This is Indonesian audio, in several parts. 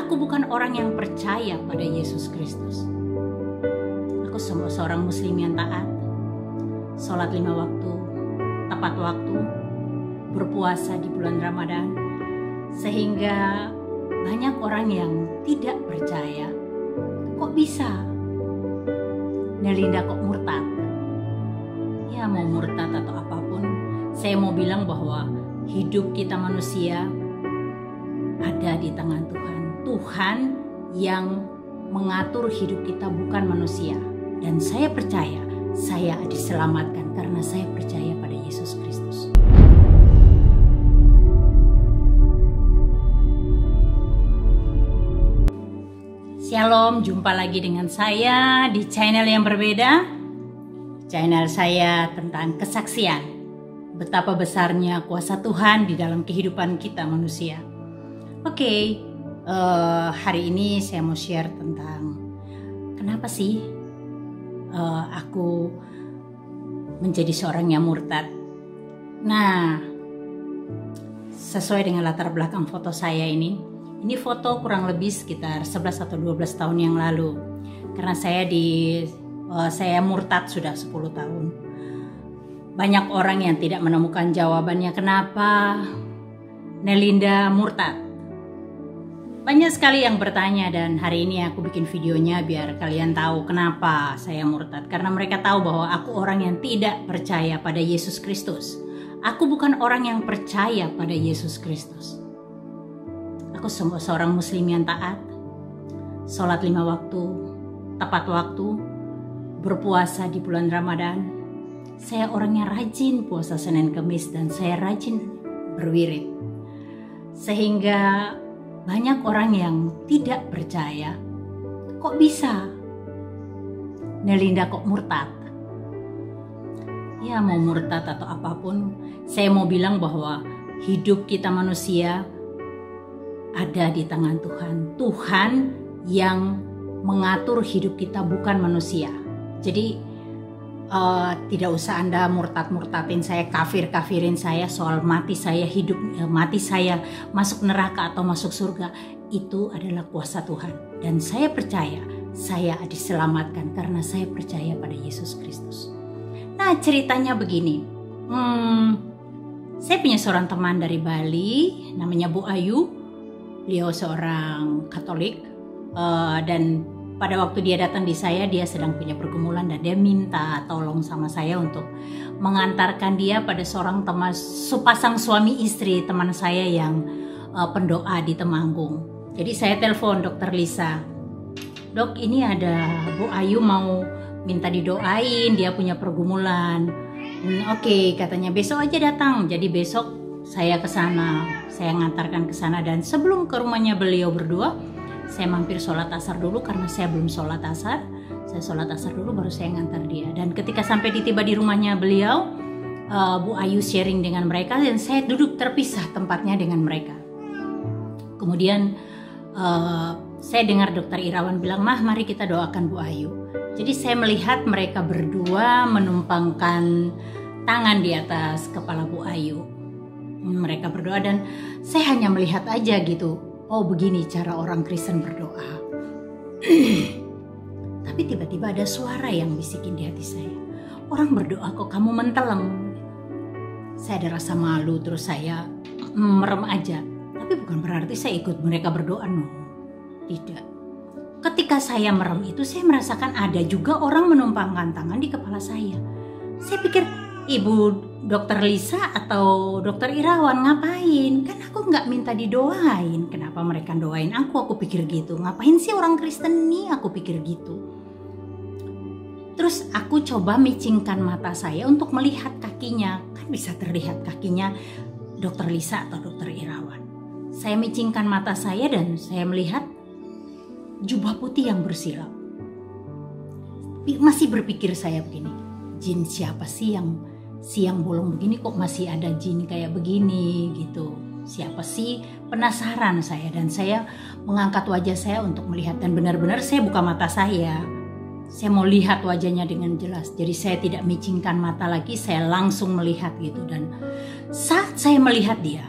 Aku bukan orang yang percaya pada Yesus Kristus. Aku seorang muslim yang taat, sholat 5 waktu, tepat waktu, berpuasa di bulan Ramadan, sehingga banyak orang yang tidak percaya. Kok bisa? Nelinda kok murtad? Ya mau murtad atau apapun, saya mau bilang bahwa hidup kita manusia ada di tangan Tuhan. Tuhan yang mengatur hidup kita, bukan manusia. Dan saya percaya saya diselamatkan karena saya percaya pada Yesus Kristus. Shalom, jumpa lagi dengan saya di channel yang berbeda. Channel saya tentang kesaksian, betapa besarnya kuasa Tuhan di dalam kehidupan kita manusia. Oke, hari ini saya mau share tentang kenapa sih aku menjadi seorang yang murtad. Nah, sesuai dengan latar belakang foto saya ini foto kurang lebih sekitar 11 atau 12 tahun yang lalu. Karena saya murtad sudah 10 tahun. Banyak orang yang tidak menemukan jawabannya kenapa Nelinda murtad. Banyak sekali yang bertanya, dan hari ini aku bikin videonya biar kalian tahu kenapa saya murtad. Karena mereka tahu bahwa aku orang yang tidak percaya pada Yesus Kristus. Aku bukan orang yang percaya pada Yesus Kristus. Aku seorang muslim yang taat, sholat 5 waktu, tepat waktu, berpuasa di bulan Ramadan. Saya orangnya rajin puasa Senin Kemis dan saya rajin berwirid. Sehingga banyak orang yang tidak percaya, kok bisa Nelinda kok murtad? Ya mau murtad atau apapun, saya mau bilang bahwa hidup kita manusia ada di tangan Tuhan. Tuhan yang mengatur hidup kita, bukan manusia. Jadi tidak usah Anda murtad-murtadin saya, kafir-kafirin saya soal mati saya hidup, mati saya masuk neraka atau masuk surga. Itu adalah kuasa Tuhan. Dan saya percaya saya diselamatkan karena saya percaya pada Yesus Kristus. Nah, ceritanya begini. Saya punya seorang teman dari Bali, namanya Bu Ayu. Beliau seorang Katolik, dan pada waktu dia datang di saya, dia sedang punya pergumulan dan dia minta tolong sama saya untuk mengantarkan dia pada seorang teman, sepasang suami istri teman saya yang pendoa di Temanggung. Jadi saya telepon Dokter Lisa, "Dok, ini ada Bu Ayu mau minta didoain, dia punya pergumulan." Oke, katanya besok aja datang. Jadi besok saya ke sana, saya ngantarkan ke sana, dan sebelum ke rumahnya beliau berdua, saya mampir sholat asar dulu karena saya belum sholat asar. Saya sholat asar dulu baru saya ngantar dia. Dan ketika sampai tiba di rumahnya beliau, Bu Ayu sharing dengan mereka dan saya duduk terpisah tempatnya dengan mereka. Kemudian saya dengar Dokter Irawan bilang, "Mah, mari kita doakan Bu Ayu." Jadi saya melihat mereka berdua menumpangkan tangan di atas kepala Bu Ayu. Mereka berdoa dan saya hanya melihat aja gitu. Oh, begini cara orang Kristen berdoa. Tapi tiba-tiba ada suara yang bisikin di hati saya. Orang berdoa kok kamu menteleng? Saya ada rasa malu, terus saya merem aja. Tapi bukan berarti saya ikut mereka berdoa, no. Tidak. Ketika saya merem itu saya merasakan ada juga orang menumpangkan tangan di kepala saya. Saya pikir, Ibu Dokter Lisa atau Dokter Irawan ngapain? Kan aku nggak minta didoain. Kenapa mereka doain aku? Aku pikir gitu. Ngapain sih orang Kristen nih? Aku pikir gitu. Terus aku coba micingkan mata saya untuk melihat kakinya. Kan bisa terlihat kakinya Dokter Lisa atau Dokter Irawan. Saya micingkan mata saya dan saya melihat jubah putih yang bersilau. Masih berpikir saya begini, jin siapa sih yang siang bolong begini, kok masih ada jin kayak begini gitu. Siapa sih? Penasaran saya, dan saya mengangkat wajah saya untuk melihat, dan benar-benar saya buka mata saya. Saya mau lihat wajahnya dengan jelas. Jadi saya tidak micingkan mata lagi, saya langsung melihat gitu. Dan saat saya melihat dia,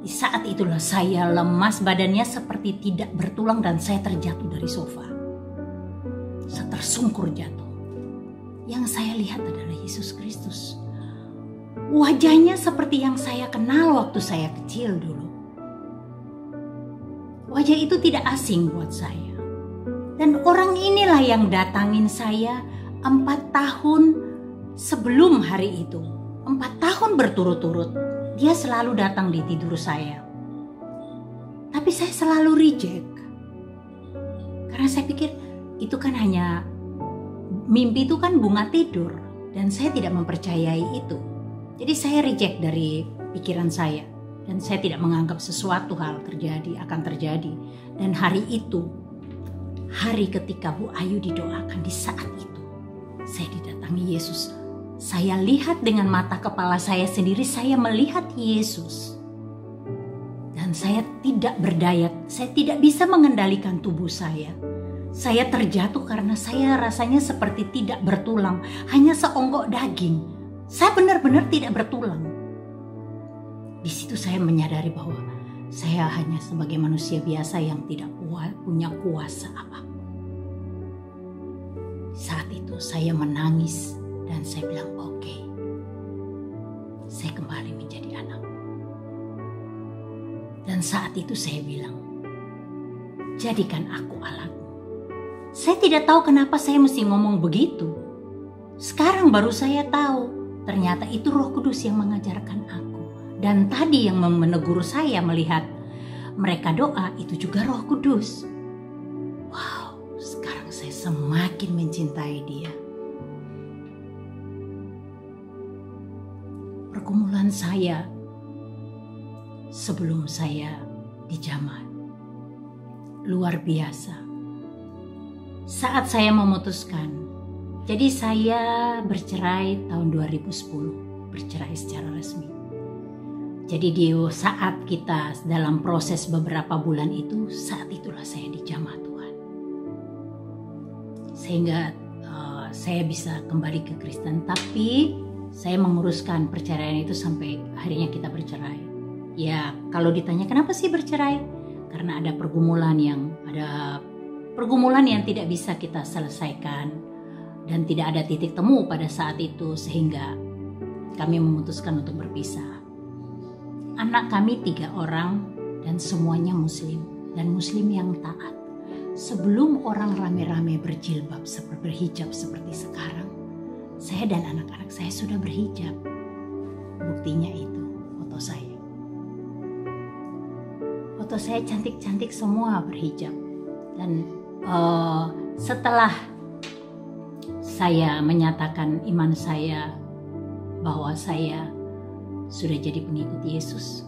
Di saat itulah saya lemas, badannya seperti tidak bertulang dan saya terjatuh dari sofa. Saya tersungkur jatuh. Yang saya lihat adalah Yesus Kristus. Wajahnya seperti yang saya kenal waktu saya kecil dulu. Wajah itu tidak asing buat saya. Dan orang inilah yang datangin saya 4 tahun sebelum hari itu. 4 tahun berturut-turut. Dia selalu datang di tidur saya. Tapi saya selalu reject. Karena saya pikir itu kan hanya mimpi, itu kan bunga tidur. Dan saya tidak mempercayai itu. Jadi saya reject dari pikiran saya. Dan saya tidak menganggap sesuatu hal akan terjadi. Dan hari itu, hari ketika Bu Ayu didoakan, di saat itu saya didatangi Yesus. Saya lihat dengan mata kepala saya sendiri, saya melihat Yesus. Dan saya tidak berdaya, saya tidak bisa mengendalikan tubuh saya. Saya terjatuh karena saya rasanya seperti tidak bertulang, hanya seonggok daging. Saya benar-benar tidak bertulang. Di situ saya menyadari bahwa saya hanya sebagai manusia biasa yang tidak punya kuasa apapun. Saat itu saya menangis. Dan saya bilang, oke, saya kembali menjadi anak. Dan saat itu saya bilang, jadikan aku alatmu. Saya tidak tahu kenapa saya mesti ngomong begitu. Sekarang baru saya tahu, ternyata itu Roh Kudus yang mengajarkan aku. Dan tadi yang menegur saya melihat mereka doa, itu juga Roh Kudus. Wow, sekarang saya semakin mencintai dia. Pergumulan saya sebelum saya dijamah luar biasa. Saat saya memutuskan, jadi saya bercerai tahun 2010, bercerai secara resmi. Jadi di saat kita dalam proses beberapa bulan itu, saat itulah saya dijamah Tuhan. Sehingga saya bisa kembali ke Kristen, tapi saya menguruskan perceraian itu sampai akhirnya kita bercerai. Ya, kalau ditanya kenapa sih bercerai? Karena ada pergumulan yang tidak bisa kita selesaikan dan tidak ada titik temu pada saat itu, sehingga kami memutuskan untuk berpisah. Anak kami 3 orang dan semuanya muslim, dan muslim yang taat. Sebelum orang rame-rame berjilbab berhijab seperti sekarang, saya dan anak-anak saya sudah berhijab. Buktinya itu foto saya. Foto saya cantik-cantik semua berhijab. Dan setelah saya menyatakan iman saya bahwa saya sudah jadi pengikut Yesus,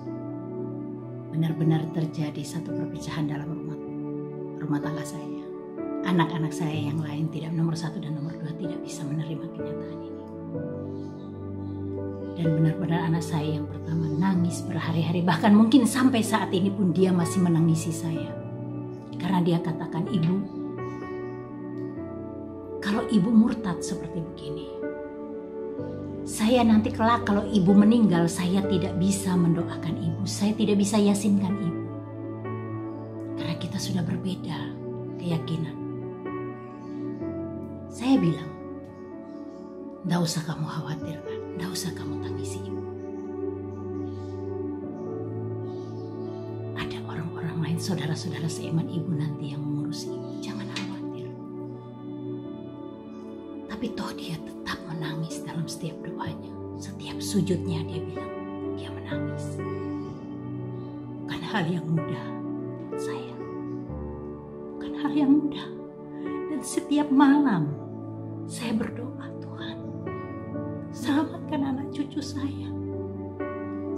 benar-benar terjadi satu perpecahan dalam rumah tangga saya. Anak-anak saya yang lain, tidak nomor 1 dan nomor 2, tidak bisa menerima kenyataan ini. Dan benar-benar anak saya yang pertama nangis berhari-hari, bahkan mungkin sampai saat ini pun dia masih menangisi saya. Karena dia katakan, ibu, kalau ibu murtad seperti begini, saya nanti kelak kalau ibu meninggal, saya tidak bisa mendoakan ibu, saya tidak bisa yasinkan ibu. Karena kita sudah berbeda keyakinan. Saya bilang, nggak usah kamu khawatir, nggak usah kamu tangisi ibu. Ada orang-orang lain, saudara-saudara seiman ibu nanti yang mengurus ibu, jangan khawatir. Tapi toh dia tetap menangis dalam setiap doanya, setiap sujudnya dia bilang, dia menangis. Bukan hal yang mudah buat saya, bukan hal yang mudah. Dan setiap malam saya berdoa, Tuhan, selamatkan anak cucu saya.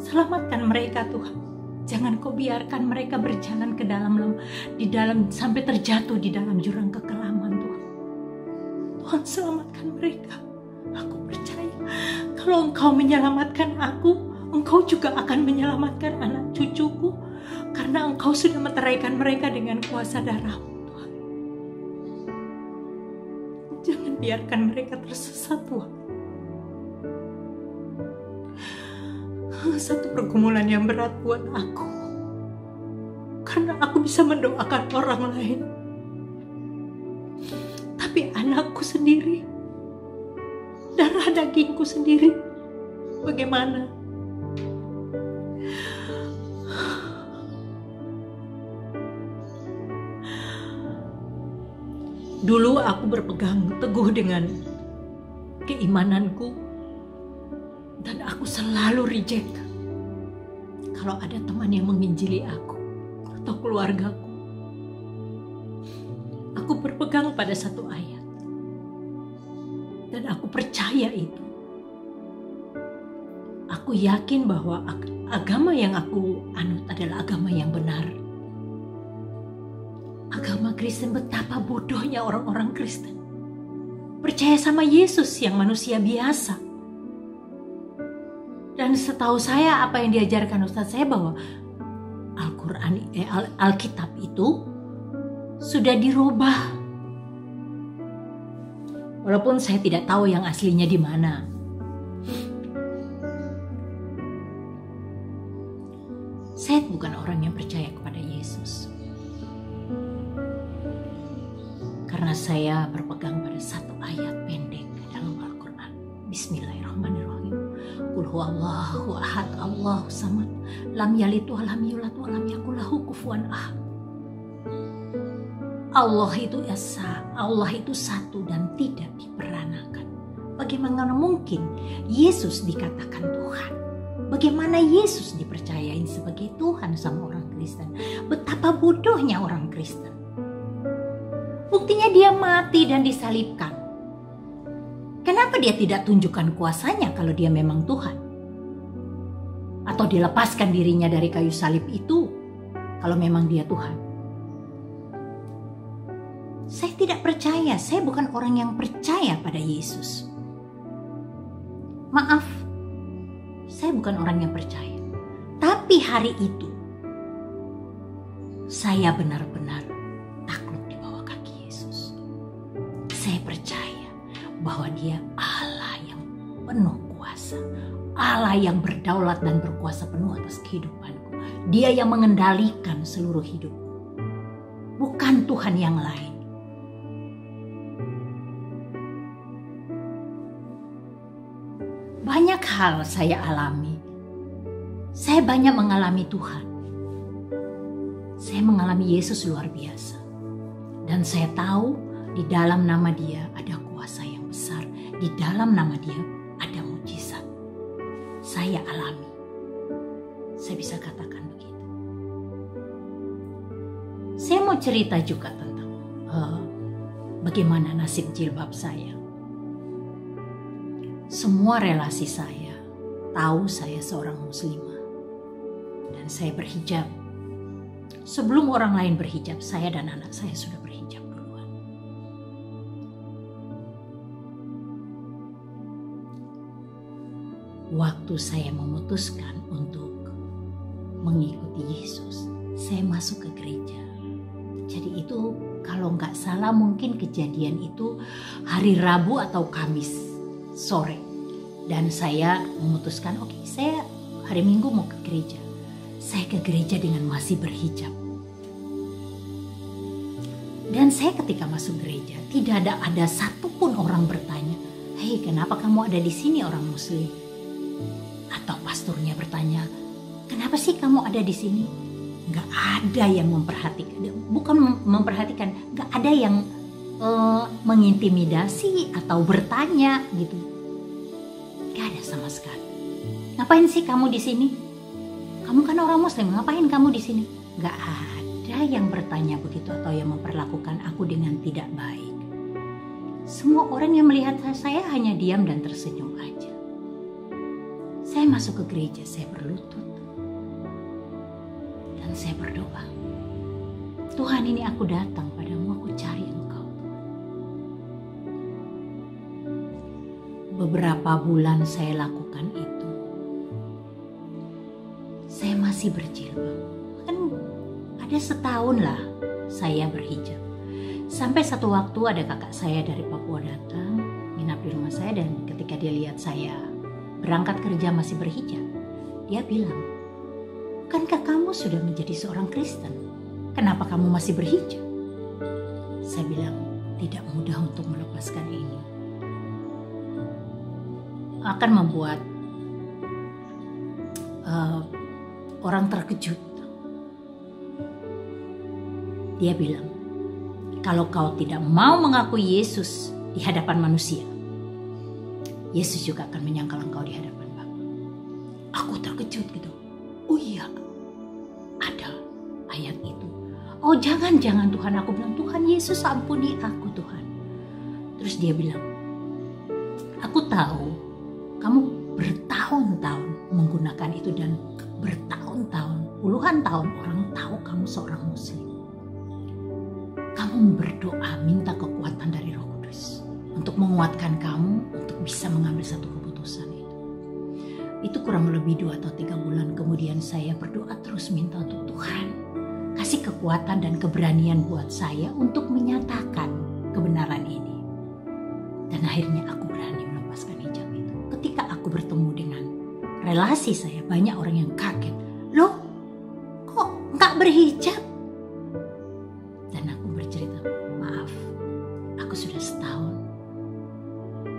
Selamatkan mereka, Tuhan. Jangan kau biarkan mereka berjalan ke dalam sampai terjatuh di dalam jurang kekelaman, Tuhan. Tuhan, selamatkan mereka. Aku percaya kalau Engkau menyelamatkan aku, Engkau juga akan menyelamatkan anak cucuku, karena Engkau sudah meteraikan mereka dengan kuasa darah-Mu. Jangan biarkan mereka tersesat, Tuhan. satu pergumulan yang berat buat aku. Karena aku bisa mendoakan orang lain. Tapi anakku sendiri, darah dagingku sendiri, bagaimana? Dulu aku berpegang teguh dengan keimananku dan aku selalu reject kalau ada teman yang menginjili aku atau keluargaku. Aku berpegang pada satu ayat dan aku percaya itu. Aku yakin bahwa agama yang aku anut adalah agama yang benar. Agama Kristen, betapa bodohnya orang-orang Kristen. Percaya sama Yesus yang manusia biasa. Dan setahu saya apa yang diajarkan Ustadz saya bahwa Alkitab itu sudah dirubah. Walaupun saya tidak tahu yang aslinya di mana. Saya bukan orang yang percaya kepada Yesus. Karena saya berpegang pada satu ayat pendek dalam Al-Quran. Bismillahirrahmanirrahim. Qul huwallahu ahad, Allahu samad, lam yalid wa lam yulad wa lam yakul lahu kufuwan ahad. Allah itu esa, Allah itu satu dan tidak diperanakan. Bagaimana mungkin Yesus dikatakan Tuhan? Bagaimana Yesus dipercayain sebagai Tuhan sama orang Kristen? Betapa bodohnya orang Kristen. Buktinya dia mati dan disalibkan. Kenapa dia tidak tunjukkan kuasanya kalau dia memang Tuhan? Atau dilepaskan dirinya dari kayu salib itu kalau memang dia Tuhan? Saya tidak percaya, saya bukan orang yang percaya pada Yesus. Maaf, saya bukan orang yang percaya. Tapi hari itu, saya benar-benar saya percaya bahwa dia Allah yang penuh kuasa. Allah yang berdaulat dan berkuasa penuh atas kehidupanku. Dia yang mengendalikan seluruh hidupku. Bukan Tuhan yang lain. Banyak hal saya alami. Saya banyak mengalami Tuhan. Saya mengalami Yesus luar biasa. Dan saya tahu di dalam nama Dia ada kuasa yang besar. Di dalam nama Dia ada mujizat. Saya alami. Saya bisa katakan begitu. Saya mau cerita juga tentang bagaimana nasib jilbab saya. Semua relasi saya tahu saya seorang muslimah. Dan saya berhijab. Sebelum orang lain berhijab, saya dan anak saya sudah berhijab. Waktu saya memutuskan untuk mengikuti Yesus, saya masuk ke gereja. Jadi itu kalau nggak salah mungkin kejadian itu hari Rabu atau Kamis sore. Dan saya memutuskan oke, saya hari Minggu mau ke gereja. Saya ke gereja dengan masih berhijab. Dan saya ketika masuk gereja tidak ada satupun orang bertanya, "Hei, kenapa kamu ada di sini orang Muslim?" Atau pastornya bertanya, "Kenapa sih kamu ada di sini?" Gak ada yang memperhatikan, bukan memperhatikan, gak ada yang mengintimidasi atau bertanya gitu. Gak ada sama sekali. "Ngapain sih kamu di sini? Kamu kan orang Muslim, ngapain kamu di sini?" Gak ada yang bertanya begitu atau yang memperlakukan aku dengan tidak baik. Semua orang yang melihat saya hanya diam dan tersenyum aja. Saya masuk ke gereja, saya berlutut. Dan saya berdoa. "Tuhan, ini aku datang padamu, aku cari Engkau." Beberapa bulan saya lakukan itu. Saya masih berjilbab. Kan ada setahun lah saya berhijab. Sampai satu waktu ada kakak saya dari Papua datang, nginap di rumah saya, dan ketika dia lihat saya berangkat kerja masih berhijab, Dia bilang, "Bukankah kamu sudah menjadi seorang Kristen? Kenapa kamu masih berhijab?" Saya bilang, tidak mudah untuk melepaskan ini. Akan membuat orang terkejut. Dia bilang, kalau kau tidak mau mengakui Yesus di hadapan manusia, Yesus juga akan menyangkal engkau di hadapan Bapa. Aku terkejut gitu. Oh iya, ada ayat itu. Oh jangan Tuhan. Aku bilang, Tuhan Yesus ampuni aku Tuhan. Terus dia bilang, aku tahu kamu bertahun-tahun menggunakan itu dan bertahun-tahun, puluhan tahun orang tahu kamu seorang Muslim. Kamu berdoa minta kekuatan dari Roh Kudus untuk menguatkan kamu untuk bisa mengambil satu keputusan itu. Itu kurang lebih 2 atau 3 bulan kemudian saya berdoa terus minta untuk Tuhan kasih kekuatan dan keberanian buat saya untuk menyatakan kebenaran ini. Dan akhirnya aku berani melepaskan hijab itu. Ketika aku bertemu dengan relasi saya, banyak orang yang kaget. Loh, kok nggak berhijab? Dan aku bercerita, maaf, aku sudah setahun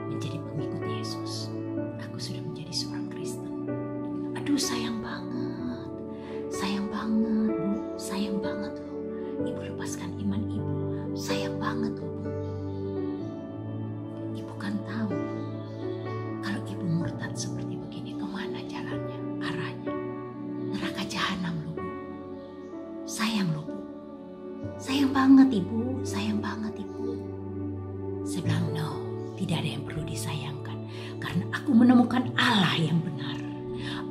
menjadi pengikut Yesus. Aku sudah menjadi seorang Kristen. Aduh sayang banget Bu, sayang banget loh. Ibu lepaskan iman ibu, sayang banget loh Bu. Ibu kan tahu kalau ibu murtad seperti begini, kemana jalannya, arahnya? Neraka jahanam loh Bu. Sayang loh Bu. Sayang banget Ibu, sayang banget Ibu. Saya bilang, no, tidak ada yang perlu disayangkan. Karena aku menemukan Allah yang benar.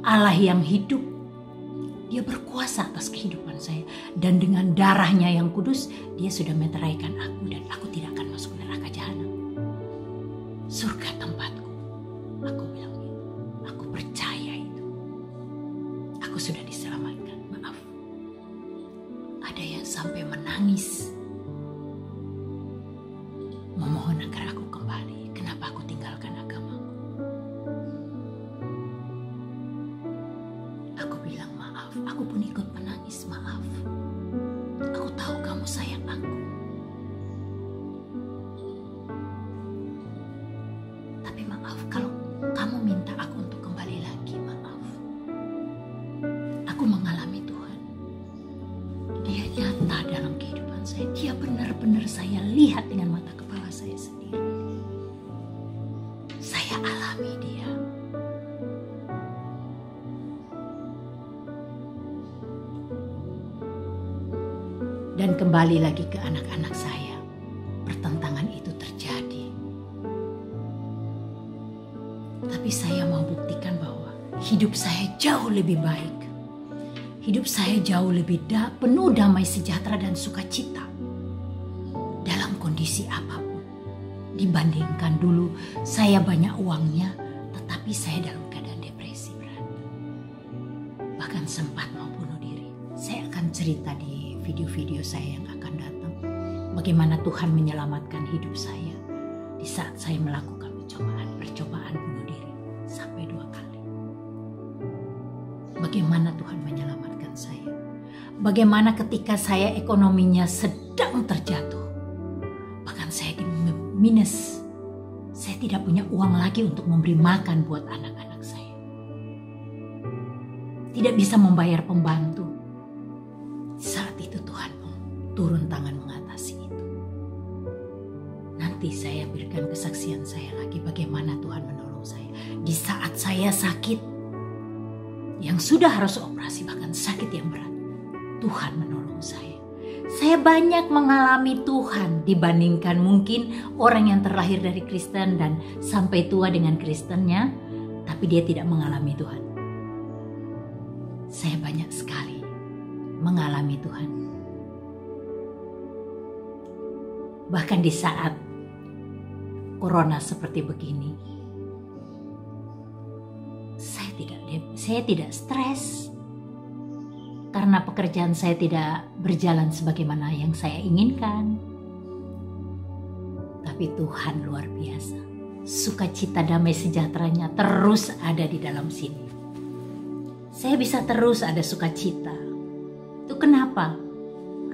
Allah yang hidup. Dia berkuasa atas kehidupan saya. Dan dengan darahnya yang kudus, dia sudah meteraikan aku. Dan aku tidak akan masuk neraka jahanam. Surga tempatku. Aku bilang itu. Aku percaya itu. Aku sudah diselamatkan. Maaf. Ada yang sampai menangis. Memohon agar aku kembali. Kenapa aku tinggalkan agamaku? Aku bilang maaf. Aku pun ikut menangis, maaf. Aku tahu kamu sayang aku. Tapi maaf kalau kamu minta aku untuk kembali lagi, maaf. Aku mengalami Tuhan. Dia nyata dalam kehidupan saya. Dia benar-benar saya lihat dengan mata kepala saya sendiri. Saya alami dia. Dan kembali lagi ke anak-anak saya. Pertentangan itu terjadi. Tapi saya mau buktikan bahwa hidup saya jauh lebih baik. Hidup saya jauh lebih penuh damai sejahtera dan sukacita. Dalam kondisi apapun. Dibandingkan dulu saya banyak uangnya, tetapi saya dalam keadaan depresi berat. Bahkan sempat mau bunuh diri. Saya akan cerita di video-video saya yang akan datang. Bagaimana Tuhan menyelamatkan hidup saya di saat saya melakukan percobaan bunuh diri sampai 2 kali. Bagaimana Tuhan menyelamatkan saya. Bagaimana ketika saya ekonominya sedang terjatuh. Bahkan saya di minus. Saya tidak punya uang lagi untuk memberi makan buat anak-anak saya. Tidak bisa membayar pembantu. Saat itu Tuhan turun tangan mengatasi itu. Nanti saya berikan kesaksian saya lagi bagaimana Tuhan menolong saya. Di saat saya sakit, yang sudah harus operasi bahkan sakit yang berat, Tuhan menolong saya. Saya banyak mengalami Tuhan dibandingkan mungkin orang yang terlahir dari Kristen dan sampai tua dengan Kristennya, tapi dia tidak mengalami Tuhan. Saya banyak sekali mengalami Tuhan. Bahkan di saat corona seperti begini, saya tidak stres karena pekerjaan saya tidak berjalan sebagaimana yang saya inginkan. Tapi Tuhan luar biasa. Sukacita damai sejahteranya terus ada di dalam sini. Saya bisa terus ada sukacita. Itu kenapa?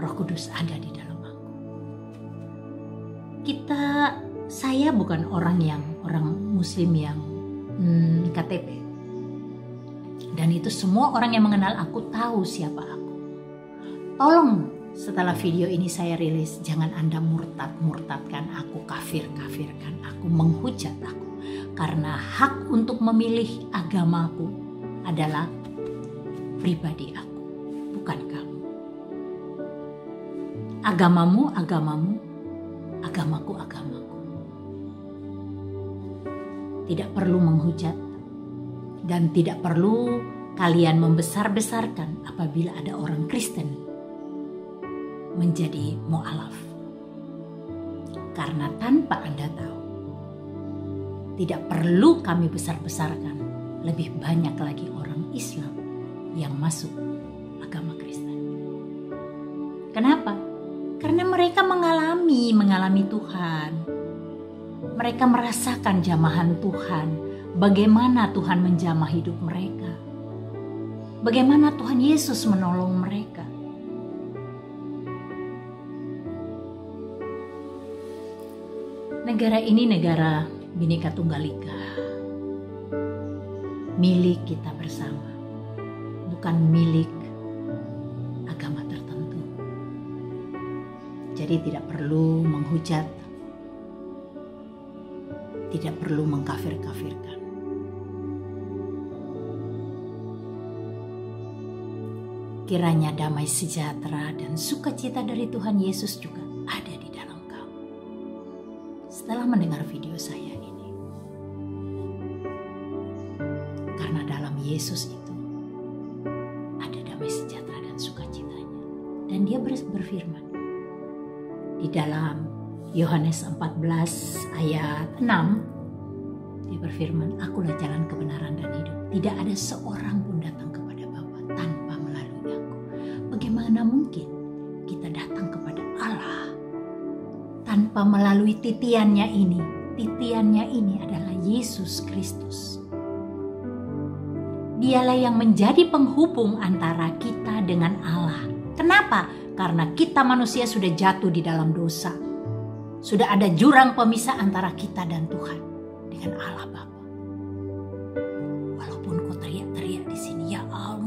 Roh Kudus ada di dalam aku. Saya bukan orang Muslim yang KTP. Dan itu semua orang yang mengenal aku tahu siapa aku. Tolong setelah video ini saya rilis, jangan Anda murtadkan aku, kafirkan aku, menghujat aku. Karena hak untuk memilih agamaku adalah pribadi aku, bukan kamu. Agamamu, agamaku. Tidak perlu menghujat dan tidak perlu kalian membesar-besarkan apabila ada orang Kristen menjadi mu'alaf. Karena tanpa Anda tahu, tidak perlu kami besar-besarkan, lebih banyak lagi orang Islam yang masuk agama Kristen. Kenapa? Karena mereka mengalami Tuhan. Mereka merasakan jamahan Tuhan. Bagaimana Tuhan menjamah hidup mereka. Bagaimana Tuhan Yesus menolong mereka. Negara ini negara Bhinneka Tunggal Ika. Milik kita bersama. Bukan milik agama tertentu. Jadi tidak perlu menghujat, tidak perlu mengkafir-kafirkan. Kiranya damai sejahtera dan sukacita dari Tuhan Yesus juga ada di dalam kamu. Setelah mendengar video saya ini, karena dalam Yesus itu ada damai sejahtera dan sukacitanya. Dan dia berfirman di dalam Yohanes 14 ayat 6, dia berfirman, akulah jalan kebenaran dan hidup. Tidak ada seorang pun datang kepada Bapa tanpa melalui aku. Bagaimana mungkin kita datang kepada Allah tanpa melalui titiannya ini? Titiannya ini adalah Yesus Kristus. Dialah yang menjadi penghubung antara kita dengan Allah. Kenapa? Karena kita manusia sudah jatuh di dalam dosa. Sudah ada jurang pemisah antara kita dan Tuhan dengan Allah Bapa. Walaupun kau teriak-teriak di sini, ya Allah,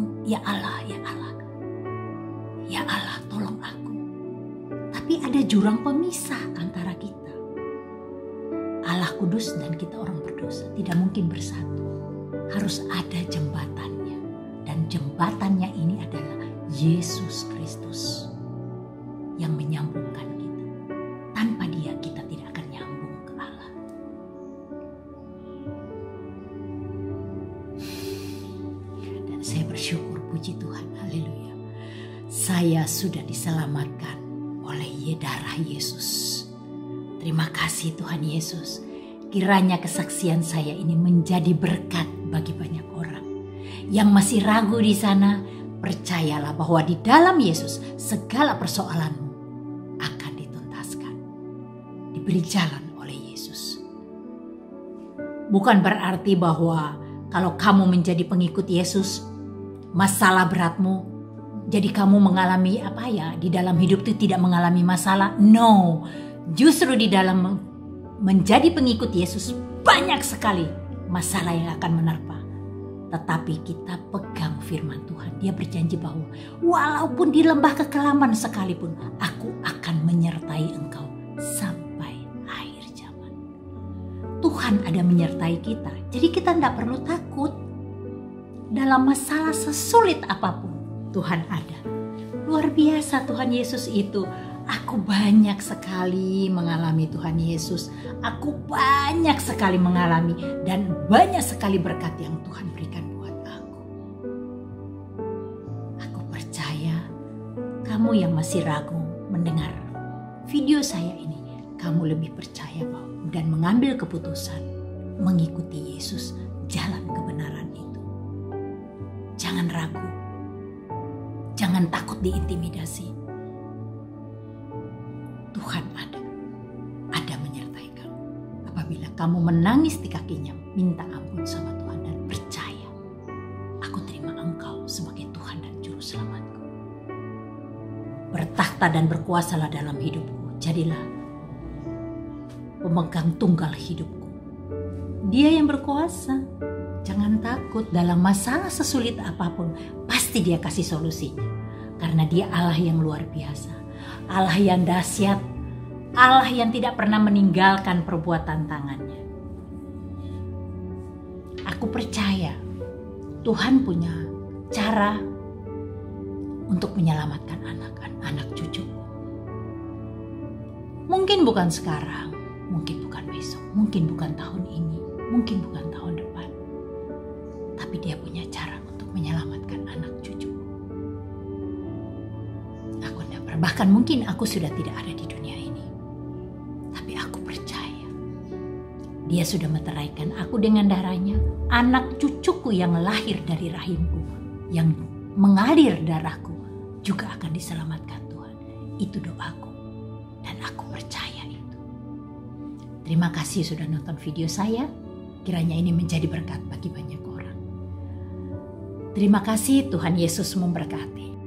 tolong aku. Tapi ada jurang pemisah antara kita. Allah kudus dan kita orang berdosa tidak mungkin bersatu. Harus ada jembatannya, dan jembatannya ini adalah Yesus Kristus yang menyambungkan kita. Tanpa dia kita tidak akan nyambung ke Allah. Dan saya bersyukur, puji Tuhan, haleluya. Saya sudah diselamatkan oleh darah Yesus. Terima kasih Tuhan Yesus. Kiranya kesaksian saya ini menjadi berkat bagi banyak orang. Yang masih ragu di sana, percayalah bahwa di dalam Yesus segala persoalanmu akan dituntaskan. Diberi jalan oleh Yesus. Bukan berarti bahwa kalau kamu menjadi pengikut Yesus, masalah beratmu, jadi kamu mengalami di dalam hidup itu tidak mengalami masalah. No, justru di dalam menjadi pengikut Yesus banyak sekali masalah yang akan menerpa. Tetapi kita pegang firman Tuhan. Dia berjanji bahwa walaupun di lembah kekelaman sekalipun, aku akan menyertai engkau sampai akhir zaman. Tuhan ada menyertai kita. Jadi kita tidak perlu takut. Dalam masalah sesulit apapun, Tuhan ada. Luar biasa Tuhan Yesus itu. Aku banyak sekali mengalami Tuhan Yesus. Aku banyak sekali mengalami dan banyak sekali berkat yang Tuhan berikan buat aku. Aku percaya kamu yang masih ragu mendengar video saya ini, kamu lebih percaya dan mengambil keputusan mengikuti Yesus, jalan kebenaran itu. Jangan ragu. Jangan takut diintimidasi. Tuhan ada menyertai kamu. Apabila kamu menangis di kakinya, minta ampun sama Tuhan dan percaya, aku terima engkau bertahta dan berkuasalah dalam hidupku. Jadilah pemegang tunggal hidupku. Dia yang berkuasa. Jangan takut dalam masalah sesulit apapun. Pasti dia kasih solusinya. Karena dia Allah yang luar biasa. Allah yang dahsyat. Allah yang tidak pernah meninggalkan perbuatan tangannya. Aku percaya Tuhan punya cara untuk menyelamatkan anak cucuku. Mungkin bukan sekarang, mungkin bukan besok, mungkin bukan tahun ini, mungkin bukan tahun depan. Tapi dia punya cara untuk menyelamatkan anak cucuku. Aku tidak pernah, bahkan mungkin aku sudah tidak ada di dunia ini. Tapi aku percaya dia sudah meteraikan aku dengan darahnya. Anak cucuku yang lahir dari rahimku, yang mengalir darahku, juga akan diselamatkan Tuhan. Itu doaku. Dan aku percaya itu. Terima kasih sudah nonton video saya. Kiranya ini menjadi berkat bagi banyak orang. Terima kasih, Tuhan Yesus memberkati.